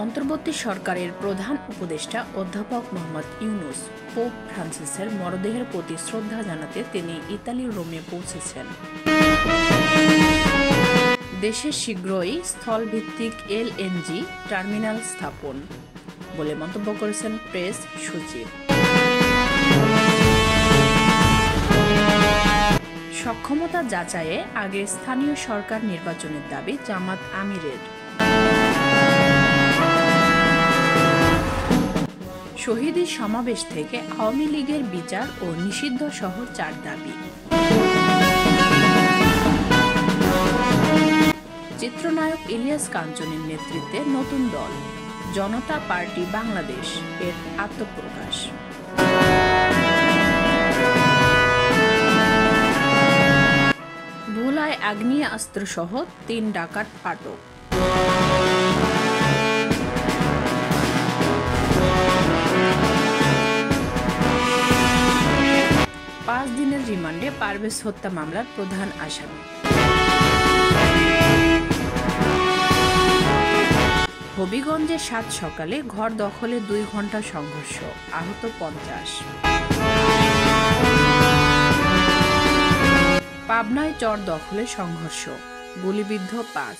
অন্তর্বর্তী সরকারের প্রধান উপদেষ্টা অধ্যাপক মোহাম্মদ ইউনূস পোপ ফ্রান্সিসের মরদেহের প্রতি শ্রদ্ধা জানাতে তিনি ইতালির রোমে পৌঁছেছেন। দেশে শীঘ্রই স্থলভিত্তিক এলএনজি টার্মিনাল স্থাপন বলে মন্তব্য করেছেন প্রেস সচিব। সক্ষমতা যাচাইয়ে আগে স্থানীয় সরকার নির্বাচনের দাবি জামাত আমিরের। শহীদি সমাবেশ থেকে আওয়ামী লীগের বিচার ও নিষিদ্ধ সহ 4 দাবি। চিত্রনায়ক ইলিয়াস কাঞ্চনের নেতৃত্বে নতুন দল জনতা পার্টি বাংলাদেশ এর আত্মপ্রকাশ। ভোলায় আগ্নেয়াস্ত্রসহ 3 ডাকাত আটক। 5 দিনের রিমান্ডে পারভেজ হত্যা মামলার প্রধান আসামি। হবিগঞ্জে 7 সকালে ঘর দখলে 2 ঘন্টা সংঘর্ষ, আহত 50। পাবনায় চর দখলে সংঘর্ষ, গুলিবিদ্ধ 5।